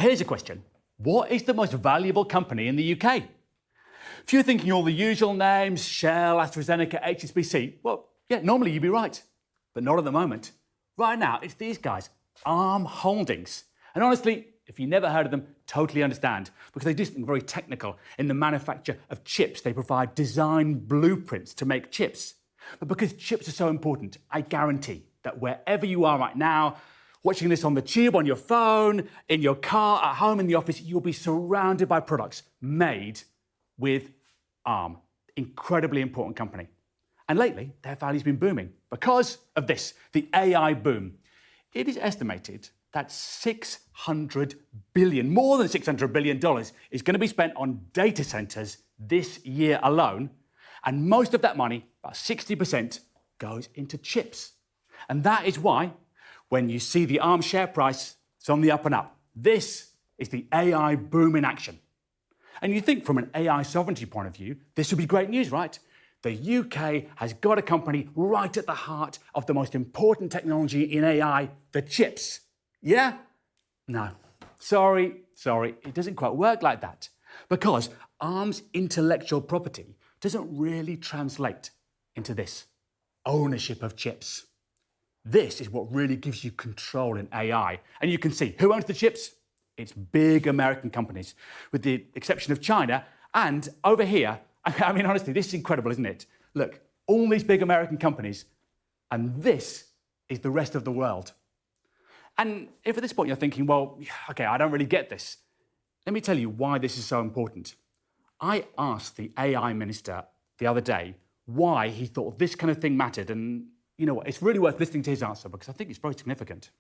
Here's a question. What is the most valuable company in the UK? If you're thinking all the usual names, Shell, AstraZeneca, HSBC, well, yeah, normally you'd be right. But not at the moment. Right now, it's these guys, Arm Holdings. And honestly, if you never heard of them, totally understand, because they do something very technical in the manufacture of chips. They provide design blueprints to make chips. But because chips are so important, I guarantee that wherever you are right now, watching this on the tube, on your phone, in your car, at home, in the office, you'll be surrounded by products made with Arm. Incredibly important company. And lately, their value's been booming because of this, the AI boom. It is estimated that $600 billion, more than $600 billion, is going to be spent on data centers this year alone. And most of that money, about 60%, goes into chips. And that is why, when you see the Arm share price, it's on the up and up. This is the AI boom in action. And you think from an AI sovereignty point of view, this would be great news, right? The UK has got a company right at the heart of the most important technology in AI, the chips. Yeah? No. Sorry, it doesn't quite work like that. Because Arm's intellectual property doesn't really translate into this ownership of chips. This is what really gives you control in AI. And you can see who owns the chips? It's big American companies, with the exception of China. And over here, I mean, honestly, this is incredible, isn't it? Look, all these big American companies, and this is the rest of the world. And if at this point you're thinking, well, okay, I don't really get this, let me tell you why this is so important. I asked the AI minister the other day why he thought this kind of thing mattered, and you know what, it's really worth listening to his answer because I think it's very significant.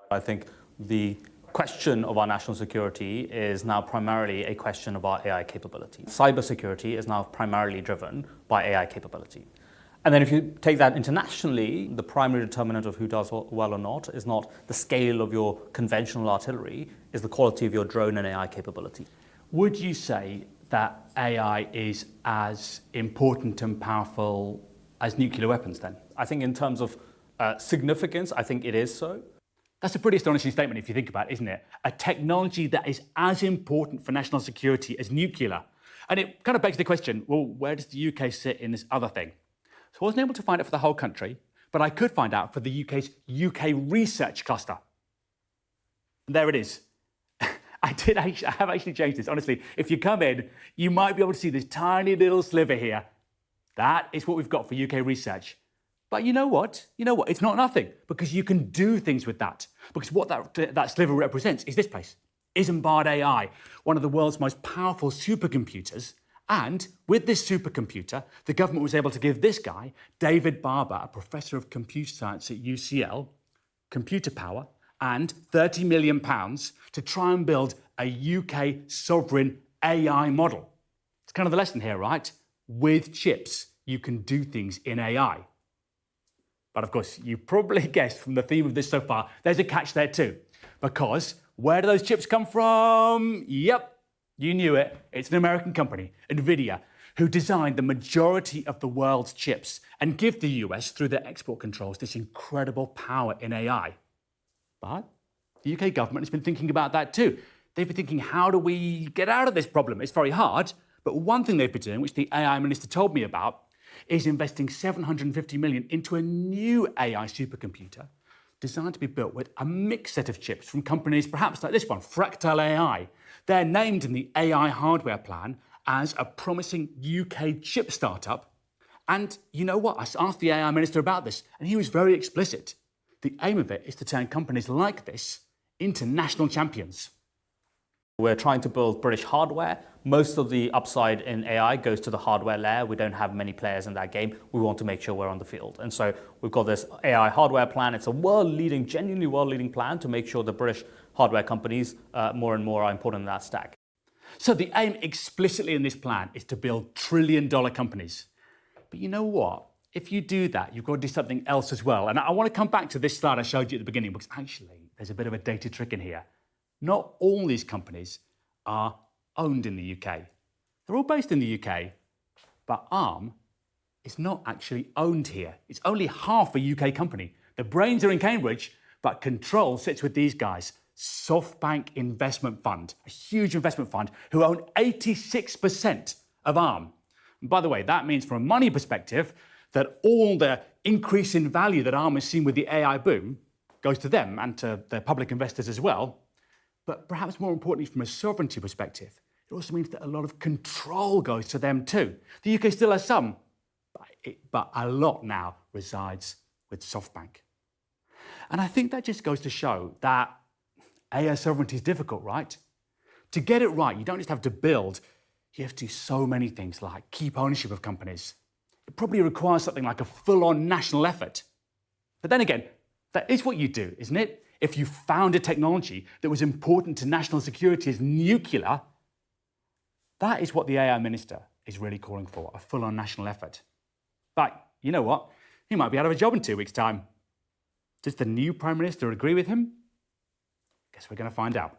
I think the question of our national security is now primarily a question of our AI capability. Cybersecurity is now primarily driven by AI capability. And then if you take that internationally, the primary determinant of who does well or not is not the scale of your conventional artillery, is the quality of your drone and AI capability. Would you say that AI is as important and powerful as nuclear weapons then? I think in terms of significance, I think it is so. That's a pretty astonishing statement if you think about it, isn't it? A technology that is as important for national security as nuclear. And it kind of begs the question, well, where does the UK sit in this other thing? So I wasn't able to find it for the whole country, but I could find out for the UK's UK research cluster. And there it is. I have actually changed this. Honestly, if you come in, you might be able to see this tiny little sliver here. That is what we've got for UK research. But you know what? It's not nothing, because you can do things with that. Because what that sliver represents is this place, Isambard-AI, one of the world's most powerful supercomputers. And with this supercomputer, the government was able to give this guy, David Barber, a professor of computer science at UCL, computer power and £30 million to try and build a UK sovereign AI model. It's kind of the lesson here, right? With chips, you can do things in AI. But of course, you probably guessed from the theme of this so far, there's a catch there too. Because where do those chips come from? Yep, you knew it. It's an American company, NVIDIA, who designed the majority of the world's chips and give the US, through their export controls, this incredible power in AI. But the UK government has been thinking about that too. They've been thinking, how do we get out of this problem? It's very hard. But one thing they've been doing, which the AI minister told me about, is investing $750 million into a new AI supercomputer designed to be built with a mixed set of chips from companies perhaps like this one, Fractal AI. They're named in the AI hardware plan as a promising UK chip startup. And you know what? I asked the AI minister about this, and he was very explicit. The aim of it is to turn companies like this into national champions. We're trying to build British hardware. Most of the upside in AI goes to the hardware layer. We don't have many players in that game. We want to make sure we're on the field. And so we've got this AI hardware plan. It's a world-leading, genuinely world-leading plan to make sure the British hardware companies more and more are important in that stack. So the aim explicitly in this plan is to build trillion-dollar companies. But you know what? If you do that, you've got to do something else as well. And I want to come back to this slide I showed you at the beginning, because actually there's a bit of a data trick in here. Not all these companies are owned in the UK. They're all based in the UK, but Arm is not actually owned here. It's only half a UK company. The brains are in Cambridge, but control sits with these guys, SoftBank Investment Fund, a huge investment fund who own 86% of ARM. And by the way, that means from a money perspective that all the increase in value that ARM has seen with the AI boom goes to them and to their public investors as well. But perhaps more importantly, from a sovereignty perspective, it also means that a lot of control goes to them too. The UK still has some, but a lot now resides with SoftBank. And I think that just goes to show that AI sovereignty is difficult, right? To get it right, you don't just have to build, you have to do so many things like keep ownership of companies. It probably requires something like a full-on national effort. But then again, that is what you do, isn't it? If you found a technology that was important to national security as nuclear, that is what the AI minister is really calling for, a full-on national effort. But you know what? He might be out of a job in 2 weeks' time. Does the new Prime Minister agree with him? Guess we're going to find out.